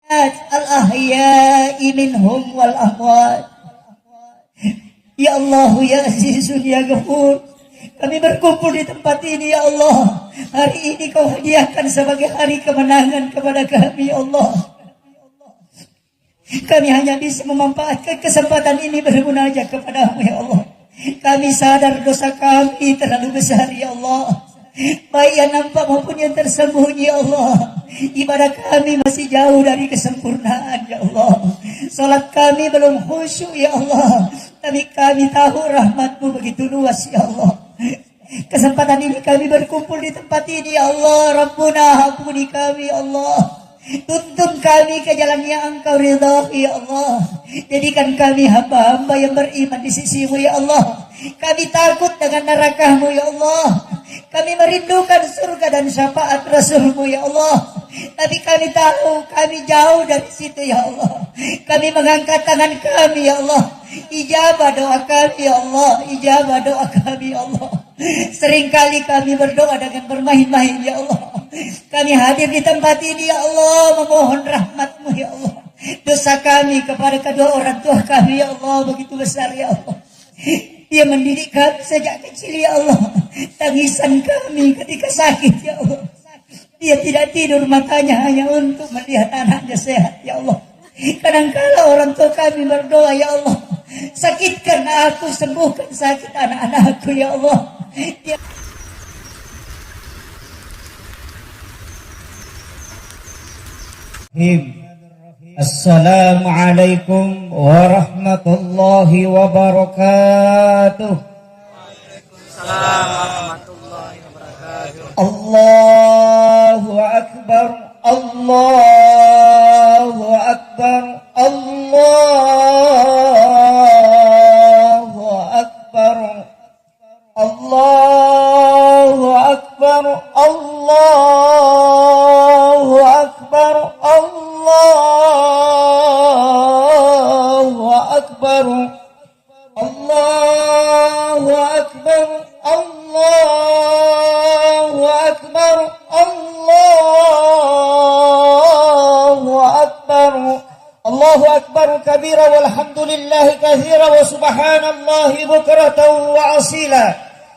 al-ahya'i minhum wal amwat. Ya Allah, ya Azizun, ya Ghafur, kami berkumpul di tempat ini ya Allah. Hari ini kau hadiahkan sebagai hari kemenangan kepada kami ya Allah. Kami hanya bisa memanfaatkan kesempatan ini bermunajat kepadamu ya Allah. Kami sadar dosa kami terlalu besar ya Allah, baik yang nampak maupun yang tersembunyi ya Allah. Ibadah kami masih jauh dari kesempurnaan ya Allah. Salat kami belum khusyuk ya Allah, tapi kami tahu rahmat-Mu begitu luas ya Allah. Kesempatan ini kami berkumpul di tempat ini ya Allah. Rabbuna, ampuni kami ya Allah. Tuntun kami ke jalan yang Engkau ridhai ya Allah. Jadikan kami hamba-hamba yang beriman di sisi-Mu ya Allah. Kami takut dengan neraka-Mu ya Allah. Kami merindukan surga dan syafaat Rasul-Mu ya Allah. Tapi kami tahu kami jauh dari situ ya Allah. Kami mengangkat tangan kami ya Allah. Ijabah doa kami ya Allah. Ijabah doa kami ya Allah. Seringkali kami berdoa dengan bermain-main ya Allah. Kami hadir di tempat ini ya Allah, memohon rahmat-Mu ya Allah. Dosa kami kepada kedua orang tua kami ya Allah begitu besar ya Allah. Dia mendidik kami sejak kecil ya Allah. Tangisan kami ketika sakit ya Allah. Dia tidak tidur matanya hanya untuk melihat anaknya sehat ya Allah. Kadangkala orang tua kami berdoa ya Allah, sakitkan aku, sembuhkan sakit anak-anakku ya Allah. Dia Assalamualaikum warahmatullahi wabarakatuh. Waalaikumsalam warahmatullahi wabarakatuh. Allahu akbar, Allahu akbar, Allahu akbar, Allahu akbar, Allahu akbar, Allahu akbar, Allahu akbar, Allahu akbar, Allahu akbar, Allahu akbar kabira walhamdulillahi katsira wa subhanallahi bukratan wa asila.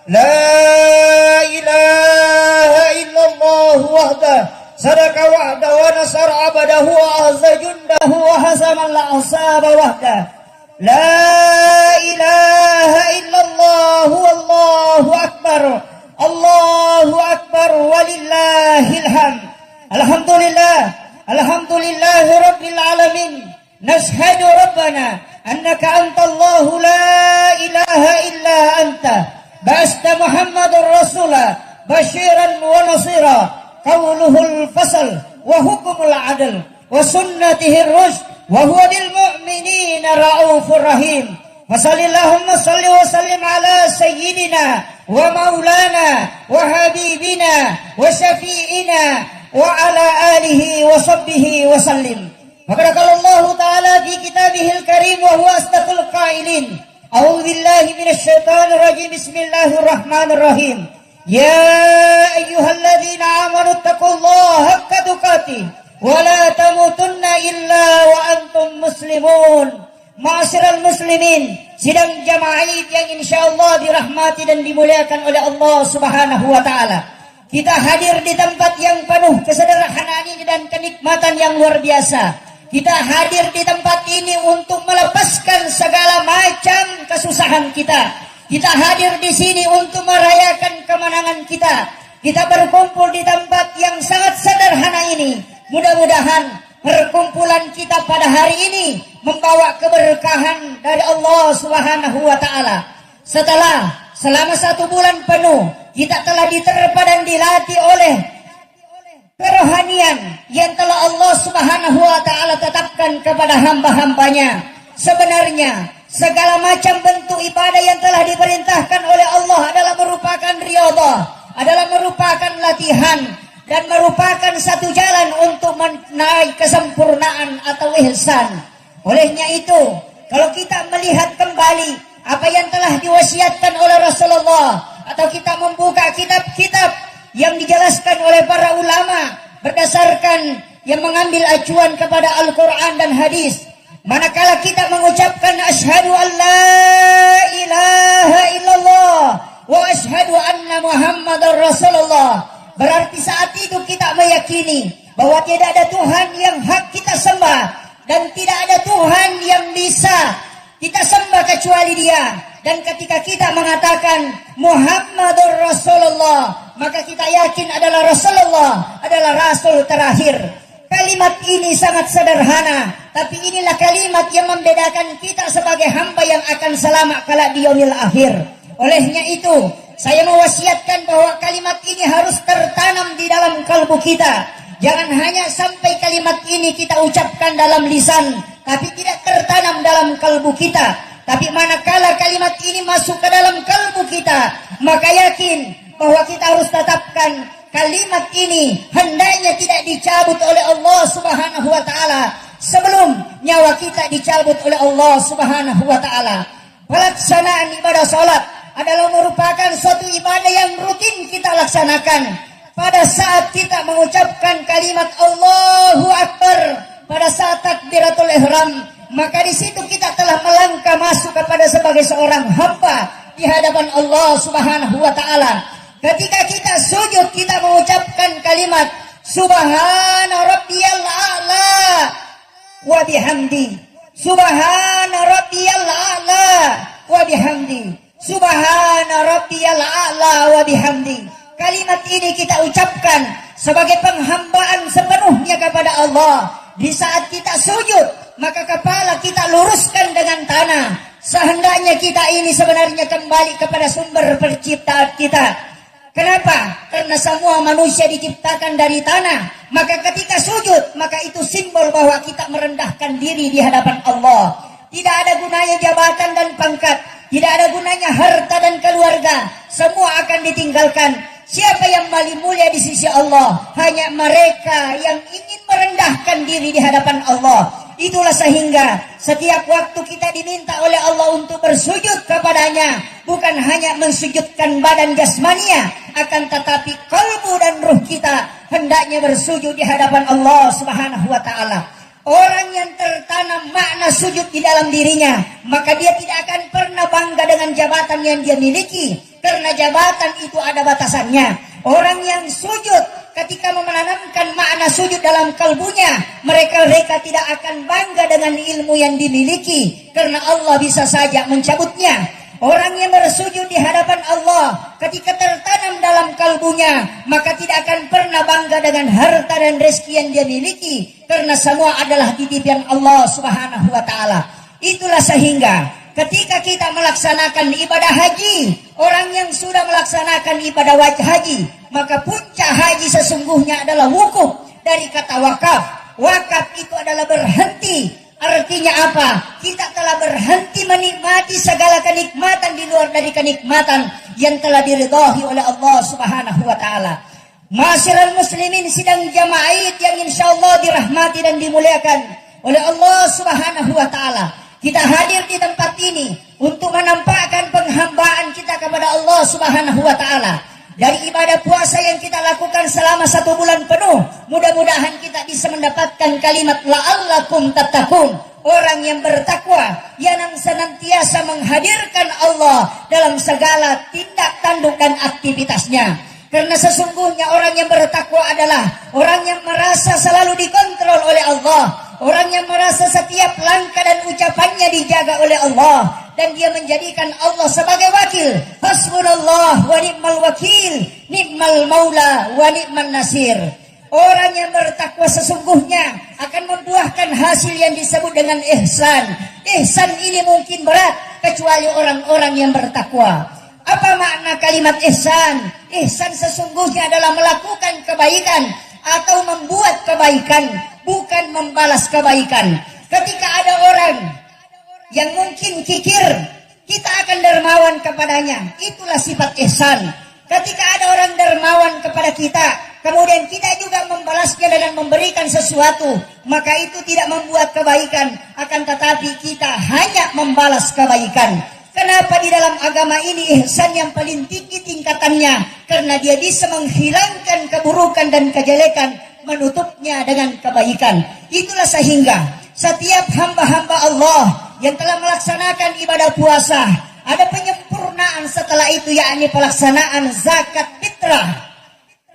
La ilaha illallah wahdah sadaka wahda wa nasar abadahu wa azza jundahu wa hazama al-ahsaba wahda. La ilaha illallah wallahu akbar, Allahu akbar walillahil hamd. Alhamdulillah, alhamdulillahi rabbil alamin. Nashhadu rabbana annaka antallahu la ilaha illa anta. Basta Muhammadur Rasulah basyiran wa nasira. Qawluhul fasal wa hukumul adl wa sunnatihir rusyd wa huwa bil mu'minina raufur rahim. Wa sallallahu salli wa sallim ala sayyidina wa maulana wa habibina wa syafi'ina wa ala alihi wa sahbihi wa sallim. Wa barakallahu ta'ala fi kitabihil karim wa huwa asdaqul qailin. A'udzu billahi minasy syaithanir rajim. Bismillahirrahmanirrahim. Ya ayyuhalladzina amanu taqullaha haqqa tuqatih wa la tamutunna illa wa antum muslimun. Ma'asyiral muslimin, sidang jamaah Id yang insyaallah dirahmati dan dimuliakan oleh Allah Subhanahu wa taala. Kita hadir di tempat yang penuh kesederhanaan ini dan kenikmatan yang luar biasa. Kita hadir di tempat ini untuk melepaskan segala macam kesusahan kita. Kita hadir di sini untuk merayakan kemenangan kita. Kita berkumpul di tempat yang sangat sederhana ini. Mudah-mudahan perkumpulan kita pada hari ini membawa keberkahan dari Allah Subhanahu wa taala. Selama 1 bulan penuh kita telah diterpa dan dilatih oleh kerohanian yang telah Allah Subhanahu wa taala tetapkan kepada hamba-hambanya. Sebenarnya segala macam bentuk ibadah yang telah diperintahkan oleh Allah adalah merupakan riyadhah, adalah merupakan latihan dan merupakan satu jalan untuk menaik kesempurnaan atau ihsan. Olehnya itu, kalau kita melihat kembali apa yang telah diwasiatkan oleh Rasulullah, atau kita membuka kitab-kitab yang dijelaskan oleh para ulama berdasarkan yang mengambil acuan kepada Al-Quran dan hadis. Manakala kita mengucapkan asyhadu an la ilaha illallah wa asyhadu anna Muhammadar Rasulullah, berarti saat itu kita meyakini bahwa tidak ada Tuhan yang hak kita sembah dan tidak ada Tuhan yang bisa kita sembah kecuali Dia. Dan ketika kita mengatakan Muhammadur Rasulullah, maka kita yakin adalah Rasulullah adalah Rasul terakhir. Kalimat ini sangat sederhana, tapi inilah kalimat yang membedakan kita sebagai hamba yang akan selamat kelak di yaumil akhir. Olehnya itu, saya mewasiatkan bahwa kalimat ini harus tertanam di dalam kalbu kita. Jangan hanya sampai kalimat ini kita ucapkan dalam lisan, tapi tidak tertanam dalam kalbu kita. Tapi manakala kalimat ini masuk ke dalam kalbu kita, maka yakin bahwa kita harus tetapkan kalimat ini hendaknya tidak dicabut oleh Allah Subhanahu wa taala sebelum nyawa kita dicabut oleh Allah Subhanahu wa taala. Pelaksanaan ibadah salat adalah merupakan suatu ibadah yang rutin kita laksanakan. Pada saat kita mengucapkan kalimat Allahu Akbar, pada saat takbiratul ihram, maka di situ kita telah melangkah masuk kepada sebagai seorang hamba di hadapan Allah Subhanahu wa taala. Ketika kita sujud, kita mengucapkan kalimat Subhana rabbiyal a'la wa bihamdi. Subhana rabbiyal a'la wa bihamdi. Subhana rabbiyal a'la wa bihamdi. Kalimat ini kita ucapkan sebagai penghambaan sepenuhnya kepada Allah. Di saat kita sujud, maka kepala kita luruskan dengan tanah. Sehendaknya kita ini sebenarnya kembali kepada sumber penciptaan kita. Kenapa? Karena semua manusia diciptakan dari tanah. Maka ketika sujud, maka itu simbol bahwa kita merendahkan diri di hadapan Allah. Tidak ada gunanya jabatan dan pangkat, tidak ada gunanya harta dan keluarga. Semua akan ditinggalkan. Siapa yang paling mulia di sisi Allah? Hanya mereka yang ingin merendahkan diri di hadapan Allah. Itulah sehingga setiap waktu kita diminta oleh Allah untuk bersujud kepadanya, bukan hanya mensujudkan badan jasmania, akan tetapi kalbu dan ruh kita hendaknya bersujud di hadapan Allah Subhanahu wa taala. Orang yang tertanam makna sujud di dalam dirinya, maka dia tidak akan pernah bangga dengan jabatan yang dia miliki, karena jabatan itu ada batasannya. Orang yang sujud ketika menanamkan makna sujud dalam kalbunya, mereka tidak akan bangga dengan ilmu yang dimiliki, karena Allah bisa saja mencabutnya. Orang yang bersujud di hadapan Allah ketika tertanam dalam kalbunya, maka tidak akan pernah bangga dengan harta dan rezeki yang dia miliki, karena semua adalah titipan Allah Subhanahu wa taala. Itulah sehingga ketika kita melaksanakan ibadah haji, orang yang sudah melaksanakan ibadah haji, maka puncak haji sesungguhnya adalah wukuf dari kata wakaf. Wakaf itu adalah berhenti. Artinya apa? Kita telah berhenti menikmati segala kenikmatan di luar dari kenikmatan yang telah diridhai oleh Allah Subhanahu wa taala. Ma'asyiral muslimin sidang jamaah yang insyaallah dirahmati dan dimuliakan oleh Allah Subhanahu wa taala. Kita hadir di tempat ini untuk menampakkan penghambaan kita kepada Allah Subhanahu wa taala. Dari ibadah puasa yang kita lakukan selama 1 bulan penuh, mudah-mudahan kita bisa mendapatkan kalimat la'allakum tattaqun. Orang yang bertakwa, yang senantiasa menghadirkan Allah dalam segala tindak tanduk dan aktivitasnya. Karena sesungguhnya orang yang bertakwa adalah orang yang merasa selalu dikontrol oleh Allah. Orang yang merasa setiap langkah dan ucapannya dijaga oleh Allah. Dan dia menjadikan Allah sebagai wakil. Hasbunallah wa ni'mal wakil, ni'mal maula wa ni'man nasir. Orang yang bertakwa sesungguhnya akan membuahkan hasil yang disebut dengan ihsan. Ihsan ini mungkin berat kecuali orang-orang yang bertakwa. Apa makna kalimat ihsan? Ihsan sesungguhnya adalah melakukan kebaikan atau membuat kebaikan, bukan membalas kebaikan. Ketika ada orang yang mungkin kikir, kita akan dermawan kepadanya. Itulah sifat ihsan. Ketika ada orang dermawan kepada kita, kemudian kita juga membalasnya dengan memberikan sesuatu, maka itu tidak membuat kebaikan, akan tetapi kita hanya membalas kebaikan. Kenapa di dalam agama ini ihsan yang paling tinggi tingkatannya? Karena dia bisa menghilangkan keburukan dan kejelekan, menutupnya dengan kebaikan. Itulah sehingga setiap hamba-hamba Allah yang telah melaksanakan ibadah puasa, ada penyempurnaan setelah itu, yakni pelaksanaan zakat fitrah.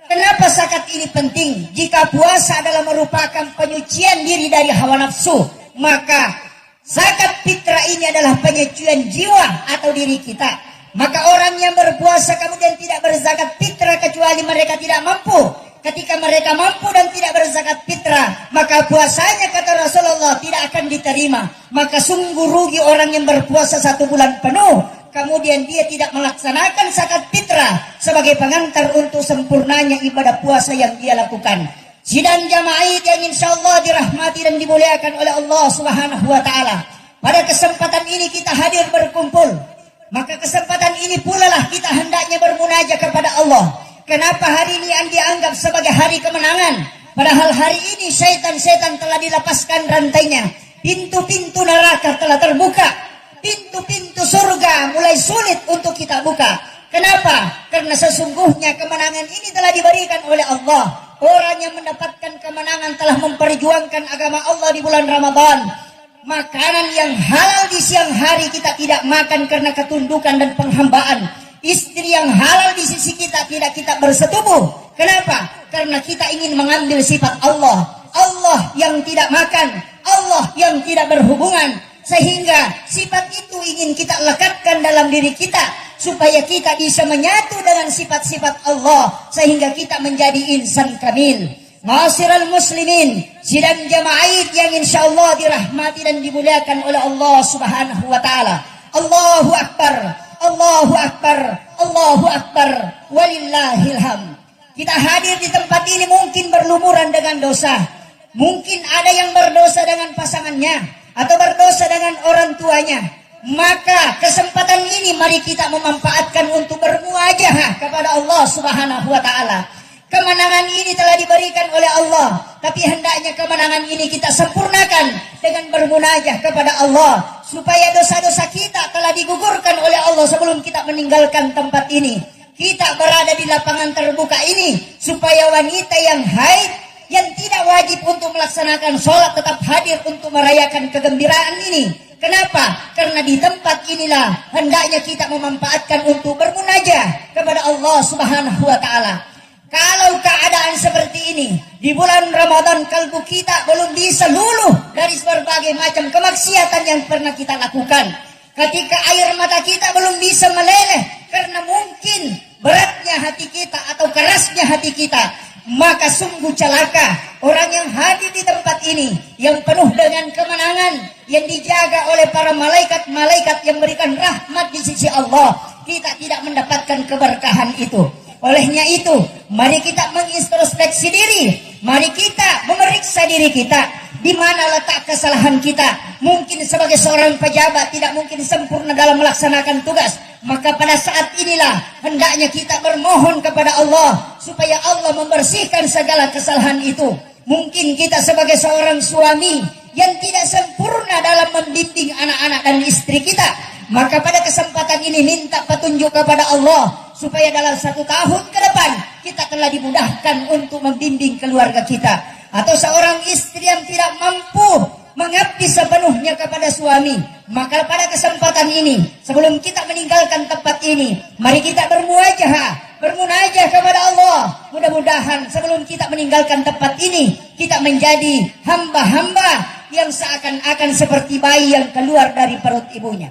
Kenapa zakat ini penting? Jika puasa adalah merupakan penyucian diri dari hawa nafsu, maka zakat fitrah ini adalah penyucian jiwa atau diri kita. Maka orang yang berpuasa kemudian tidak berzakat fitrah kecuali mereka tidak mampu. Ketika mereka mampu dan tidak berzakat fitrah, maka puasanya, kata Rasulullah, tidak akan diterima. Maka sungguh rugi orang yang berpuasa 1 bulan penuh, kemudian dia tidak melaksanakan zakat fitrah sebagai pengantar untuk sempurnanya ibadah puasa yang dia lakukan. Sidang jamaah yang insya Allah dirahmati dan dimuliakan oleh Allah Subhanahu wa Ta'ala. Pada kesempatan ini kita hadir berkumpul. Maka kesempatan ini pula lah kita hendaknya bermunajat kepada Allah. Kenapa hari ini yang dianggap sebagai hari kemenangan? Padahal hari ini syaitan-syaitan telah dilepaskan rantainya. Pintu-pintu neraka telah terbuka. Pintu-pintu surga mulai sulit untuk kita buka. Kenapa? Karena sesungguhnya kemenangan ini telah diberikan oleh Allah. Orang yang mendapatkan kemenangan telah memperjuangkan agama Allah di bulan Ramadan. Makanan yang halal di siang hari kita tidak makan karena ketundukan dan penghambaan. Istri yang halal di sisi kita tidak kita bersetubuh. Kenapa? Karena kita ingin mengambil sifat Allah. Allah yang tidak makan, Allah yang tidak berhubungan. Sehingga sifat itu ingin kita lekatkan dalam diri kita, supaya kita bisa menyatu dengan sifat-sifat Allah, sehingga kita menjadi insan kamil. Ma'asyiral muslimin, sidang jamaah yang insya Allah dirahmati dan dimuliakan oleh Allah Subhanahu wa Ta'ala. Allahu Akbar, Allahu Akbar, Allahu Akbar, walillahil hamd. Kita hadir di tempat ini mungkin berlumuran dengan dosa. Mungkin ada yang berdosa dengan pasangannya atau berdosa dengan orang tuanya. Maka kesempatan ini mari kita memanfaatkan untuk bermuajahah kepada Allah Subhanahu wa Ta'ala. Kemenangan ini telah diberikan oleh Allah, tapi hendaknya kemenangan ini kita sempurnakan dengan bermunajah kepada Allah, supaya dosa-dosa kita telah digugurkan oleh Allah sebelum kita meninggalkan tempat ini. Kita berada di lapangan terbuka ini supaya wanita yang haid, yang tidak wajib untuk melaksanakan sholat, tetap hadir untuk merayakan kegembiraan ini. Kenapa? Karena di tempat inilah hendaknya kita memanfaatkan untuk bermunajah kepada Allah Subhanahu wa Ta'ala. Kalau keadaan seperti ini di bulan Ramadan, kalbu kita belum bisa luluh dari berbagai macam kemaksiatan yang pernah kita lakukan. Ketika air mata kita belum bisa meleleh karena mungkin beratnya hati kita atau kerasnya hati kita, maka sungguh celaka orang yang hadir di tempat ini yang penuh dengan kemenangan, yang dijaga oleh para malaikat-malaikat yang memberikan rahmat di sisi Allah. Kita tidak mendapatkan keberkahan itu. Olehnya itu, mari kita mengintrospeksi diri. Mari kita memeriksa diri kita. Di mana letak kesalahan kita? Mungkin sebagai seorang pejabat tidak mungkin sempurna dalam melaksanakan tugas. Maka pada saat inilah hendaknya kita bermohon kepada Allah supaya Allah membersihkan segala kesalahan itu. Mungkin kita sebagai seorang suami yang tidak sempurna dalam membimbing anak-anak dan istri kita. Maka pada kesempatan ini minta petunjuk kepada Allah supaya dalam 1 tahun ke depan kita telah dimudahkan untuk membimbing keluarga kita. Atau seorang istri yang tidak mampu mengabdi sepenuhnya kepada suami, maka pada kesempatan ini sebelum kita meninggalkan tempat ini, mari kita bermunajah kepada Allah. Mudah-mudahan sebelum kita meninggalkan tempat ini, kita menjadi hamba-hamba yang seakan-akan seperti bayi yang keluar dari perut ibunya.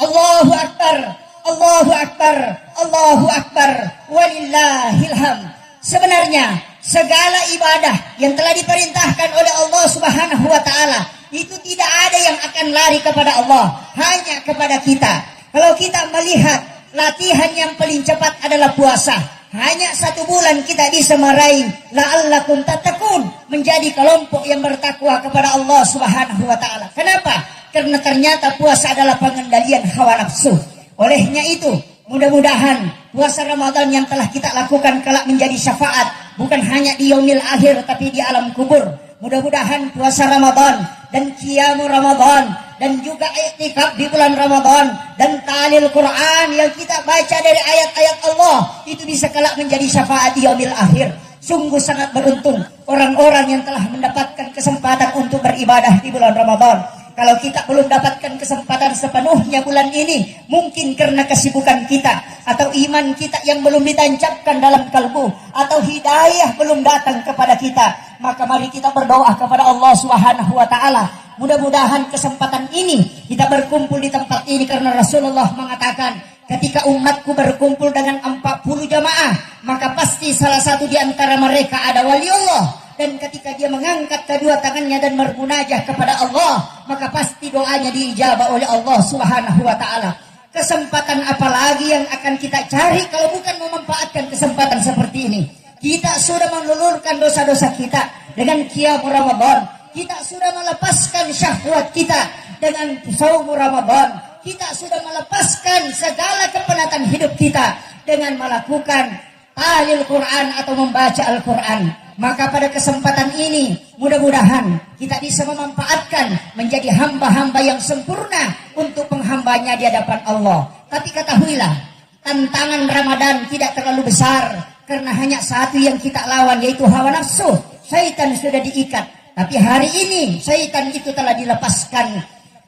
Allahu Akbar, Allahu Akbar, Allahu Akbar, walillahil hamd. Sebenarnya segala ibadah yang telah diperintahkan oleh Allah Subhanahu wa Ta'ala itu tidak ada yang akan lari kepada Allah, hanya kepada kita. Kalau kita melihat latihan yang paling cepat adalah puasa, hanya 1 bulan kita bisa meraih la'allakum tattaqun, menjadi kelompok yang bertakwa kepada Allah Subhanahu wa Ta'ala. Kenapa? Karena ternyata puasa adalah pengendalian hawa nafsu. Olehnya itu, mudah-mudahan puasa Ramadan yang telah kita lakukan kelak menjadi syafaat, bukan hanya di yaumil akhir tapi di alam kubur. Mudah-mudahan puasa Ramadan dan qiyamul Ramadan dan juga i'tikaf di bulan Ramadan dan ta'lil Quran yang kita baca dari ayat-ayat Allah itu bisa kelak menjadi syafaat di yaumil akhir. Sungguh sangat beruntung orang-orang yang telah mendapatkan kesempatan untuk beribadah di bulan Ramadan. Kalau kita belum dapatkan kesempatan sepenuhnya bulan ini, mungkin karena kesibukan kita, atau iman kita yang belum ditancapkan dalam kalbu, atau hidayah belum datang kepada kita, maka mari kita berdoa kepada Allah Subhanahu wa Ta'ala. Mudah-mudahan kesempatan ini kita berkumpul di tempat ini, karena Rasulullah mengatakan, ketika umatku berkumpul dengan 40 jamaah, maka pasti salah satu di antara mereka ada wali Allah. Dan ketika dia mengangkat kedua tangannya dan bermunajah kepada Allah, maka pasti doanya diijabah oleh Allah Subhanahu wa Ta'ala. Kesempatan apa lagi yang akan kita cari kalau bukan memanfaatkan kesempatan seperti ini? Kita sudah melulurkan dosa-dosa kita dengan qiyam Ramadan. Kita sudah melepaskan syahwat kita dengan saum Ramadan. Kita sudah melepaskan segala kepenatan hidup kita dengan melakukan tahlil Quran atau membaca Al-Quran. Maka pada kesempatan ini mudah-mudahan kita bisa memanfaatkan menjadi hamba-hamba yang sempurna untuk penghambanya di hadapan Allah. Tapi ketahuilah, tantangan Ramadan tidak terlalu besar, karena hanya satu yang kita lawan, yaitu hawa nafsu. Syaitan sudah diikat, tapi hari ini syaitan itu telah dilepaskan.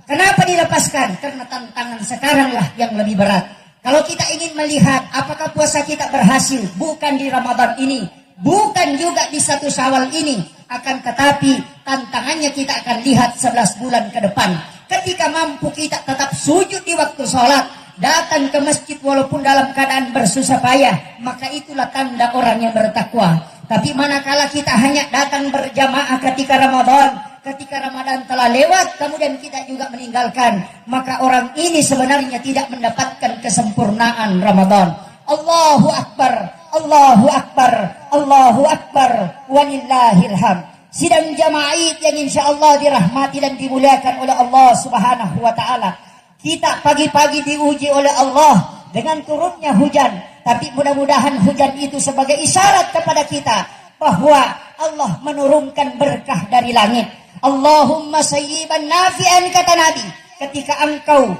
Kenapa dilepaskan? Karena tantangan sekaranglah yang lebih berat. Kalau kita ingin melihat apakah puasa kita berhasil, bukan di Ramadan ini, bukan juga di 1 Syawal ini, akan tetapi tantangannya kita akan lihat 11 bulan ke depan. Ketika mampu kita tetap sujud di waktu sholat, datang ke masjid walaupun dalam keadaan bersusah payah, maka itulah tanda orang yang bertakwa. Tapi manakala kita hanya datang berjamaah ketika Ramadan telah lewat, kemudian kita juga meninggalkan, maka orang ini sebenarnya tidak mendapatkan kesempurnaan Ramadan. Allahu Akbar, Allahu Akbar, Allahu Akbar, walillahil hamd. Sidang jamaah yang insya Allah dirahmati dan dimuliakan oleh Allah Subhanahu wa Ta'ala. Kita pagi-pagi diuji oleh Allah dengan turunnya hujan, tapi mudah-mudahan hujan itu sebagai isyarat kepada kita bahwa Allah menurunkan berkah dari langit. Allahumma sayyiban nafi'an, kata Nabi. Ketika engkau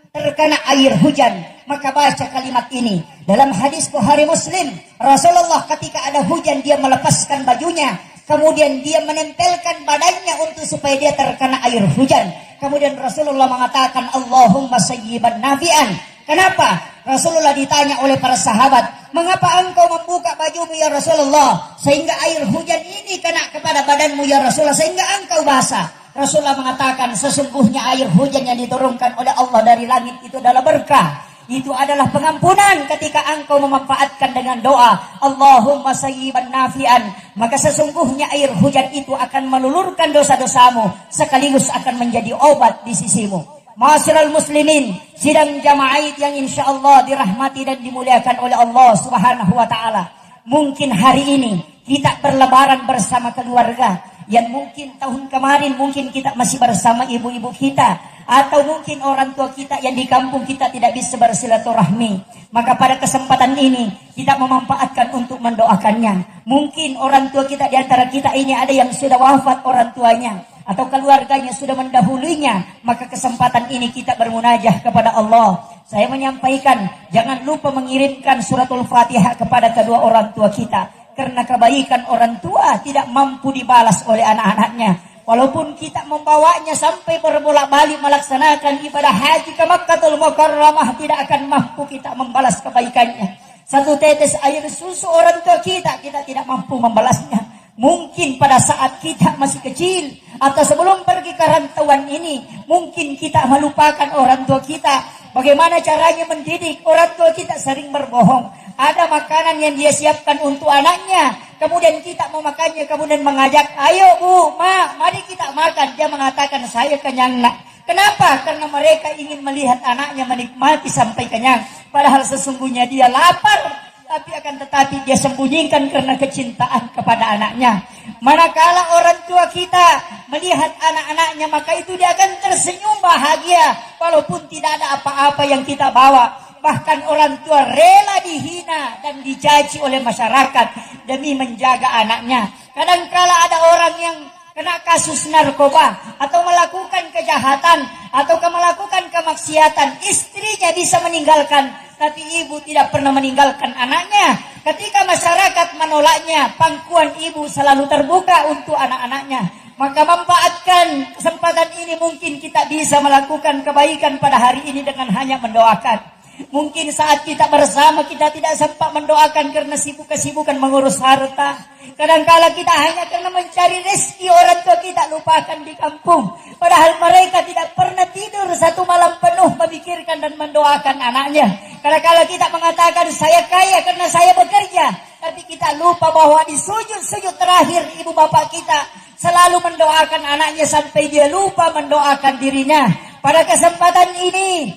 terkena air hujan, maka baca kalimat ini. Dalam hadis Bukhari Muslim, Rasulullah ketika ada hujan, dia melepaskan bajunya, kemudian dia menempelkan badannya untuk supaya dia terkena air hujan. Kemudian Rasulullah mengatakan, Allahumma sayyiban nafi'an. Kenapa? Rasulullah ditanya oleh para sahabat, mengapa engkau membuka bajumu ya Rasulullah, sehingga air hujan ini kena kepada badanmu ya Rasulullah, sehingga engkau basah? Rasulullah mengatakan, sesungguhnya air hujan yang diturunkan oleh Allah dari langit itu adalah berkah. Itu adalah pengampunan ketika engkau memanfaatkan dengan doa Allahumma sayyiban nafi'an. Maka sesungguhnya air hujan itu akan melulurkan dosa-dosamu, sekaligus akan menjadi obat di sisimu. Ma'asyiral muslimin, sidang jamaah yang insya Allah dirahmati dan dimuliakan oleh Allah Subhanahu wa Ta'ala. Mungkin hari ini kita berlebaran bersama keluarga, yang mungkin tahun kemarin mungkin kita masih bersama ibu-ibu kita, atau mungkin orang tua kita yang di kampung kita tidak bisa bersilaturahmi. Maka pada kesempatan ini kita memanfaatkan untuk mendoakannya. Mungkin orang tua kita di antara kita ini ada yang sudah wafat orang tuanya, atau keluarganya sudah mendahulunya, maka kesempatan ini kita bermunajah kepada Allah. Saya menyampaikan, jangan lupa mengirimkan suratul Fatihah kepada kedua orang tua kita, karena kebaikan orang tua tidak mampu dibalas oleh anak-anaknya. Walaupun kita membawanya sampai berbolak-balik melaksanakan ibadah haji ke Makkahul Mukarramah, tidak akan mampu kita membalas kebaikannya. Satu tetes air susu orang tua kita tidak mampu membalasnya. Mungkin pada saat kita masih kecil, atau sebelum pergi ke rantauan ini, mungkin kita melupakan orang tua kita. Bagaimana caranya mendidik? Orang tua kita sering berbohong. Ada makanan yang dia siapkan untuk anaknya, kemudian kita memakannya, kemudian mengajak, ayo bu, ma, mari kita makan. Dia mengatakan, saya kenyang nak. Kenapa? Karena mereka ingin melihat anaknya menikmati sampai kenyang. Padahal sesungguhnya dia lapar, tapi akan tetapi dia sembunyikan karena kecintaan kepada anaknya. Manakala orang tua kita melihat anak-anaknya, maka itu dia akan tersenyum bahagia, walaupun tidak ada apa-apa yang kita bawa. Bahkan orang tua rela dihina dan dicaci oleh masyarakat demi menjaga anaknya. Kadangkala ada orang yang kena kasus narkoba, atau melakukan kejahatan, atau melakukan kemaksiatan, istrinya bisa meninggalkan, tapi ibu tidak pernah meninggalkan anaknya. Ketika masyarakat menolaknya, pangkuan ibu selalu terbuka untuk anak-anaknya. Maka manfaatkan kesempatan ini, mungkin kita bisa melakukan kebaikan pada hari ini dengan hanya mendoakan. Mungkin saat kita bersama kita tidak sempat mendoakan karena kesibukan mengurus harta. Kadangkala kita hanya karena mencari rezeki orang tua kita lupakan di kampung. Padahal mereka tidak pernah tidur satu malam penuh memikirkan dan mendoakan anaknya. Kadangkala kita mengatakan saya kaya karena saya bekerja. Tapi kita lupa bahwa di sujud-sujud terakhir ibu bapak kita selalu mendoakan anaknya sampai dia lupa mendoakan dirinya. Pada kesempatan ini,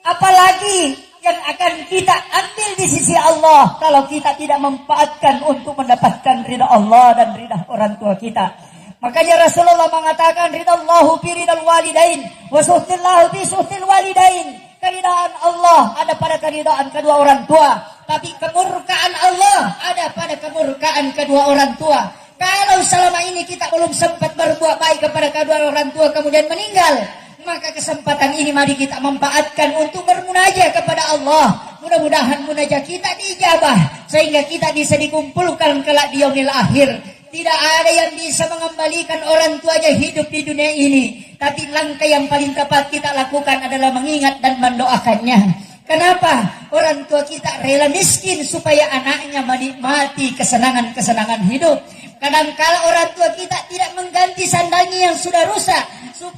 apalagi yang akan kita ambil di sisi Allah kalau kita tidak memanfaatkan untuk mendapatkan ridha Allah dan ridha orang tua kita. Makanya Rasulullah mengatakan ridallahu fi ridal walidain wa suhtillahu fi suhtil walidain. Keridaan Allah ada pada keridaan kedua orang tua, tapi kemurkaan Allah ada pada kemurkaan kedua orang tua. Kalau selama ini kita belum sempat berbuat baik kepada kedua orang tua kemudian meninggal, maka kesempatan ini mari kita manfaatkan untuk bermunajat kepada Allah. Mudah-mudahan munajat kita diijabah sehingga kita bisa dikumpulkan kelak di yaumil akhir. Tidak ada yang bisa mengembalikan orang tuanya hidup di dunia ini, tapi langkah yang paling tepat kita lakukan adalah mengingat dan mendoakannya. Kenapa? Orang tua kita rela miskin supaya anaknya menikmati kesenangan-kesenangan hidup. Kadangkala orang tua kita tidak mengganti sandalnya yang sudah rusak,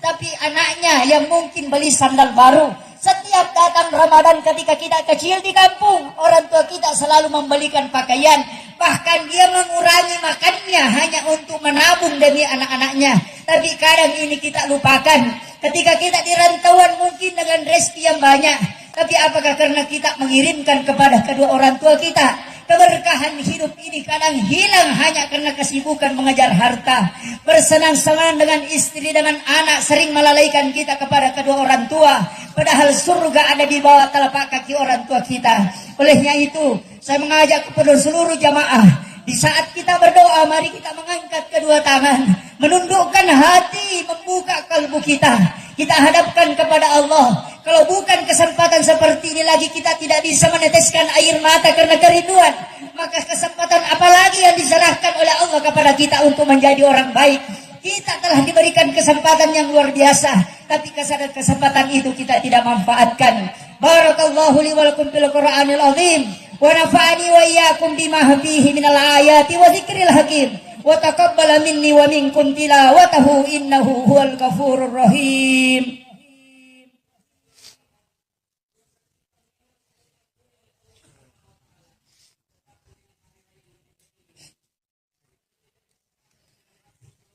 tapi anaknya yang mungkin beli sandal baru. Setiap datang Ramadan ketika kita kecil di kampung, orang tua kita selalu membelikan pakaian. Bahkan dia mengurangi makannya hanya untuk menabung demi anak-anaknya. Tapi kadang ini kita lupakan. Ketika kita di rantauan mungkin dengan rezeki yang banyak, tapi apakah karena kita mengirimkan kepada kedua orang tua kita? Keberkahan hidup ini kadang hilang hanya karena kesibukan mengejar harta. Bersenang-senang dengan istri, dengan anak sering melalaikan kita kepada kedua orang tua. Padahal surga ada di bawah telapak kaki orang tua kita. Olehnya itu, saya mengajak kepada seluruh jamaah, di saat kita berdoa, mari kita mengangkat kedua tangan, menundukkan hati, membuka kalbu kita. Kita hadapkan kepada Allah. Kalau bukan kesempatan seperti ini lagi kita tidak bisa meneteskan air mata karena kerinduan, maka kesempatan apalagi yang diserahkan oleh Allah kepada kita untuk menjadi orang baik. Kita telah diberikan kesempatan yang luar biasa, tapi kesempatan itu kita tidak manfaatkan. Barakallahu li wa lakum fil Qur'anil azim wa nafa'ani wa iyyakum bima fihi minal ayati wa dzikril hakim wa taqabbala minni wa minkum tilawatahu innahu huwal ghafurur rahim.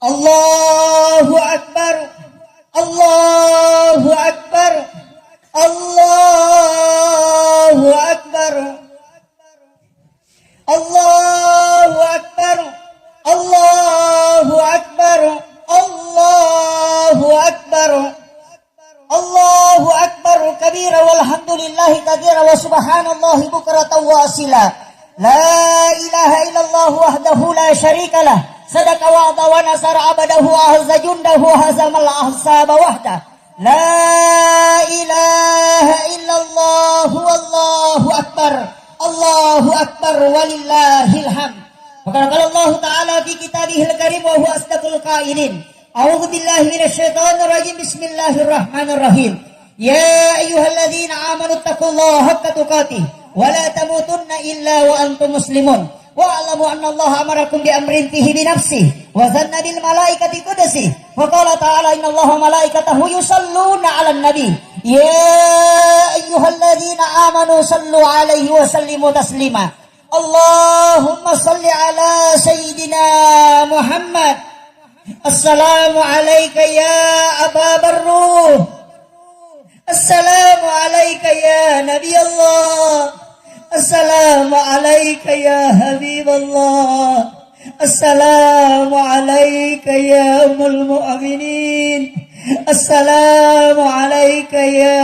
Allahu Akbar, Allahu Akbar, Allahu Akbar, Allahu Akbar, Allahu Akbar, Allahu Akbar, Allahu Akbar kabira walhamdulillahi katsira wa subhanallahi bukratan wa asila. La ilaha illallah wahdahu la syarikalah. Sadaqa wa'da wa nasara abadahu ahza jundahu hazamal ahsaba wahda. La ilaha illallah wallahu akbar. Allahu akbar walillahil hamd. Maka Allah Ta'ala fi kitabihil karim wa huwa asdaqul qailin. A'udzu billahi minasyaitonir rajim. Bismillahirrahmanirrahim. Ya ayyuhalladzina amanu taqullaha haqqa tuqatih wa la tamutunna illa wa antum muslimun. Wa'lamu anna Allah amarakum bi amrin fihi bi nafsihi wa zanna bil malaikati qudsihi wa qala ta'ala inna Allaha malaikatahu yusalluna 'alan nabi ya ayyuhalladzina amanu sallu 'alaihi wa sallimu taslima. Allahumma salli 'ala sayyidina Muhammad. Assalamu alayka ya Aba Barruh. Assalamu alayka ya Nabi Allah. Assalamu alayka ya Habib Allah. Assalamu alayka ya Ummul Mu'minin. Assalamu alayka ya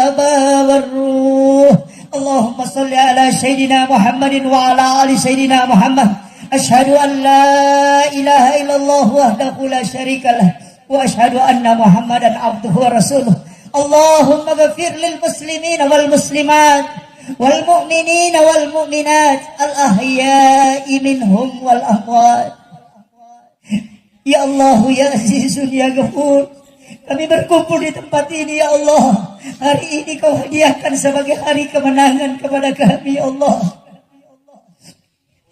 Aba Barruh. Allahumma salli ala Sayyidina Muhammadin wa ala ali Sayyidina Muhammad. Ashhadu an la ilaha illallah wahdahu la syarikalah wa ashhadu anna Muhammadan abduhu wa rasuluh. Allahumma ghafir lil muslimin wal muslimat wal mu'minina wal mu'minat al-ahya'i minhum wal amwat. Ya Allah, ya Azizun, ya Ghafur, kami berkumpul di tempat ini ya Allah. Hari ini kau hadiahkan sebagai hari kemenangan kepada kami ya Allah.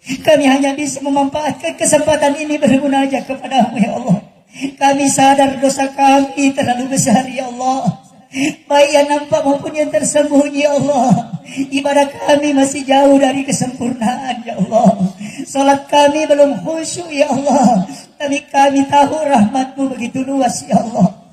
Kami hanya bisa memanfaatkan kesempatan ini bermunajat kepadamu ya Allah. Kami sadar dosa kami terlalu besar ya Allah, baik yang nampak maupun yang tersembunyi ya Allah. Ibadah kami masih jauh dari kesempurnaan ya Allah. Salat kami belum khusyuk ya Allah, tapi kami tahu rahmat-Mu begitu luas ya Allah.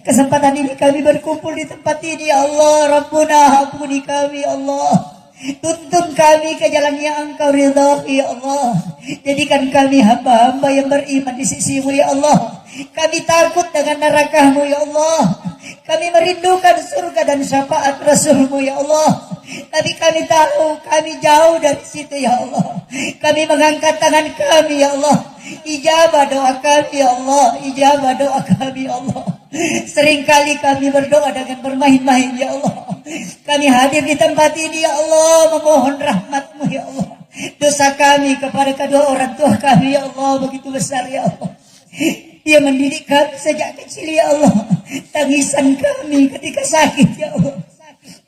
Kesempatan ini kami berkumpul di tempat ini ya Allah. Rabbuna, ampuni kami ya Allah. Tuntun kami ke jalan yang Engkau ridhai ya Allah. Jadikan kami hamba-hamba yang beriman di sisi-Mu ya Allah. Kami takut dengan neraka-Mu ya Allah. Kami merindukan surga dan syafaat Rasul-Mu ya Allah. Tapi kami tahu kami jauh dari situ ya Allah. Kami mengangkat tangan kami ya Allah. Ijabah doa kami ya Allah. Ijabah doa kami ya Allah. Seringkali kami berdoa dengan bermain-main ya Allah. Kami hadir di tempat ini ya Allah, memohon rahmat-Mu ya Allah. Dosa kami kepada kedua orang tua kami ya Allah begitu besar ya Allah. Dia mendidik kami sejak kecil ya Allah. Tangisan kami ketika sakit ya Allah.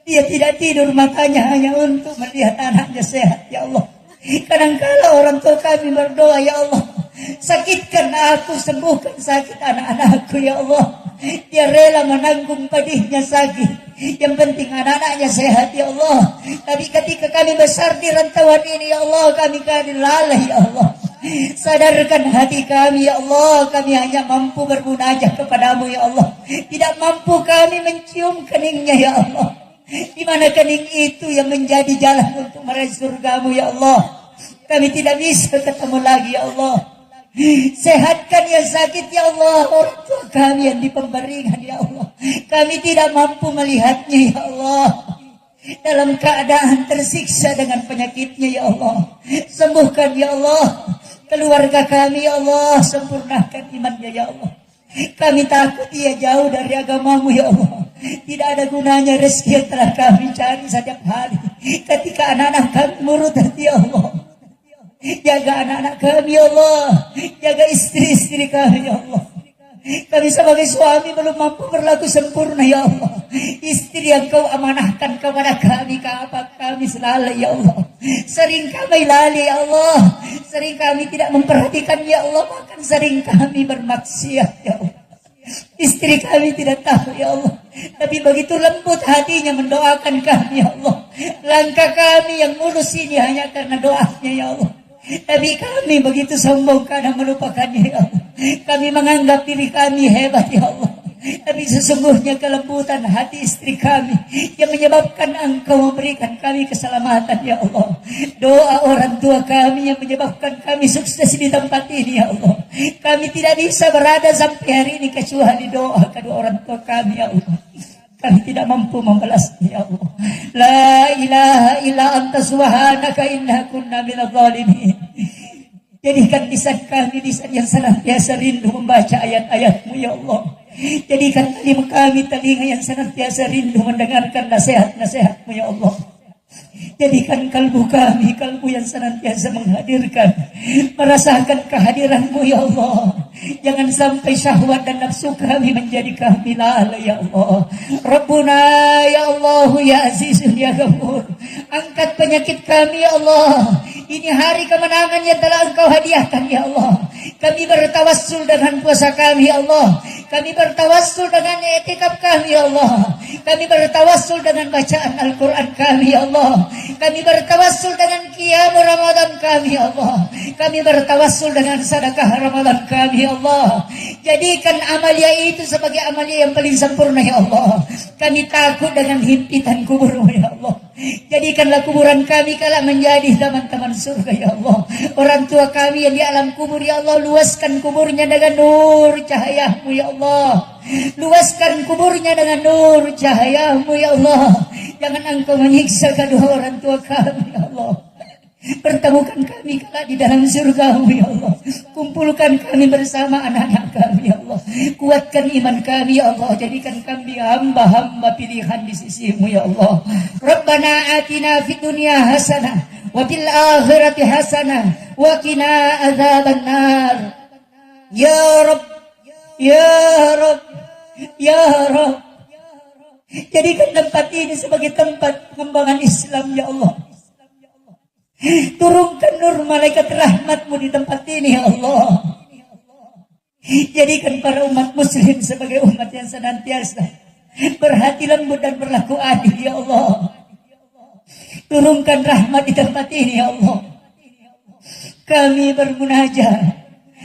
Dia tidak tidur matanya hanya untuk melihat anaknya sehat ya Allah. Kadangkala orang tua kami berdoa ya Allah, sakitkan aku, sembuhkan sakit anak-anakku ya Allah. Dia rela menanggung pedihnya sakit. Yang penting anak-anaknya sehat ya Allah. Tapi ketika kami besar di rantauan ini ya Allah, kami lalai ya Allah. Sadarkan hati kami ya Allah. Kami hanya mampu bermunajat kepadamu ya Allah. Tidak mampu kami mencium keningnya ya Allah. Di mana kening itu yang menjadi jalan untuk meraih surgamu ya Allah. Kami tidak bisa ketemu lagi ya Allah. Sehatkan yang sakit ya Allah. Orang tua kami yang di pemberingan ya Allah. Kami tidak mampu melihatnya ya Allah. Dalam keadaan tersiksa dengan penyakitnya ya Allah. Sembuhkan ya Allah keluarga kami ya Allah. Sempurnakan imannya ya Allah. Kami takut ia jauh dari agamamu ya Allah. Tidak ada gunanya rezeki yang telah kami cari setiap hari ketika anak-anak kami murtad ya Allah. Jaga anak-anak kami ya Allah. Jaga istri-istri kami ya Allah. Kami sebagai suami belum mampu berlaku sempurna ya Allah. Istri yang Kau amanahkan kepada kami, kami selalu ya Allah. Sering kami lalai ya Allah. Sering kami tidak memperhatikan ya Allah. Bahkan sering kami bermaksiat ya Allah. Istri kami tidak tahu ya Allah. Tapi begitu lembut hatinya mendoakan kami ya Allah. Langkah kami yang mulus ini hanya karena doanya ya Allah. Tapi kami begitu sombong karena melupakannya ya Allah. Kami menganggap diri kami hebat ya Allah. Tapi sesungguhnya kelembutan hati istri kami yang menyebabkan Engkau memberikan kami keselamatan ya Allah. Doa orang tua kami yang menyebabkan kami sukses di tempat ini ya Allah. Kami tidak bisa berada sampai hari ini kecuali doa kedua orang tua kami ya Allah. Kami tidak mampu membalasnya ya Allah. La ilaha illa anta subhanaka inna kunna minadh dhalimin. Jadikan lisan kami lisan yang senantiasa rindu membaca ayat-ayat-Mu ya Allah. Jadikan telinga kami telinga yang senantiasa rindu mendengarkan nasihat-nasihat-Mu ya Allah. Jadikan kalbu kami kalbu yang senantiasa menghadirkan, merasakan kehadiran-Mu ya Allah. Jangan sampai syahwat dan nafsu kami menjadi kami lalai ya Allah. Rabbuna ya Allah ya Azizun ya Ghafur. Angkat penyakit kami ya Allah. Ini hari kemenangan yang telah Engkau hadiahkan ya Allah. Kami bertawassul dengan puasa kami ya Allah. Kami bertawassul dengan i'tikaf kami ya Allah. Kami bertawassul dengan bacaan Al-Quran kami ya Allah. Kami bertawassul dengan qiyam Ramadan kami ya Allah. Kami bertawassul dengan sedekah Ramadan kami ya Allah. Jadikan amalia itu sebagai amalia yang paling sempurna ya Allah. Kami takut dengan himpitan kubur-Mu ya Allah. Jadikanlah kuburan kami kala menjadi taman-taman surga ya Allah. Orang tua kami yang di alam kubur ya Allah, luaskan kuburnya dengan nur cahaya-Mu ya Allah. Luaskan kuburnya dengan nur cahaya-Mu ya Allah. Jangan Engkau menyiksa kedua orang tua kami ya Allah. Pertemukan kami kelak di dalam surga-Mu ya Allah. Kumpulkan kami bersama anak-anak kami ya Allah. Kuatkan iman kami ya Allah. Jadikan kami hamba-hamba pilihan di sisi-Mu ya Allah. Rabbana atina fid dunya hasanah wa fil akhirati hasanah wa qina adzabannar. Ya Rabb, ya Rabb, ya Rabb. Jadikan tempat ini sebagai tempat pengembangan Islam ya Allah. Turunkan nur malaikat rahmat-Mu di tempat ini ya Allah. Jadikan para umat muslim sebagai umat yang senantiasa berhati lembut dan berlaku adil ya Allah. Turunkan rahmat di tempat ini ya Allah. Kami bermunajat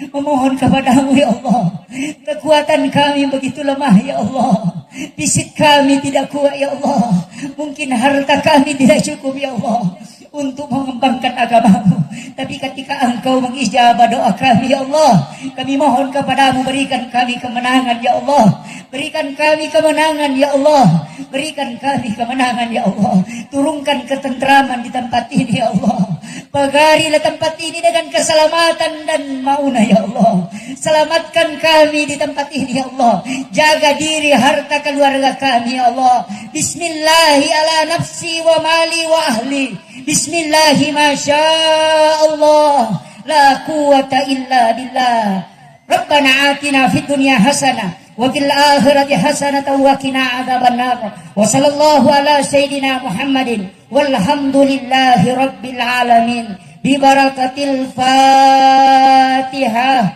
memohon kepada-Mu ya Allah. Kekuatan kami begitu lemah ya Allah. Fisik kami tidak kuat ya Allah. Mungkin harta kami tidak cukup ya Allah untuk mengembangkan agama-Mu. Tapi ketika Engkau mengijabah doa kami ya Allah, kami mohon kepada-Mu, berikan kami kemenangan ya Allah. Berikan kami kemenangan ya Allah. Berikan kami kemenangan ya Allah. Turunkan ketentraman di tempat ini ya Allah. Pagarilah tempat ini dengan keselamatan dan maunah ya Allah. Selamatkan kami di tempat ini ya Allah. Jaga diri harta keluarga kami ya Allah. Bismillahi ala nafsi wa mali wa ahli. Bismillahi masyaallah. La quwata illa billah. Rabbana atina fid dunya hasanah wa fil akhirati hasanatan wa qina adzabannar. Wa sallallahu ala sayyidina Muhammadin walhamdulillahi rabbil alamin. Bi barakatil Fatihah.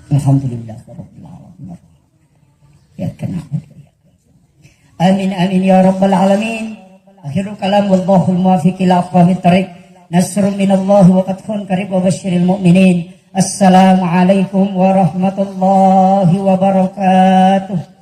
Alhamdulillah rabbil alamin. Ya kana. Amin amin ya rabbal alamin. Akhirul kalam wallahul muwaffiq ila aqwamit thariq. Nasrun minallahi wa fathun qarib wa basyiril mu'minin. Assalamualaikum warahmatullahi wabarakatuh.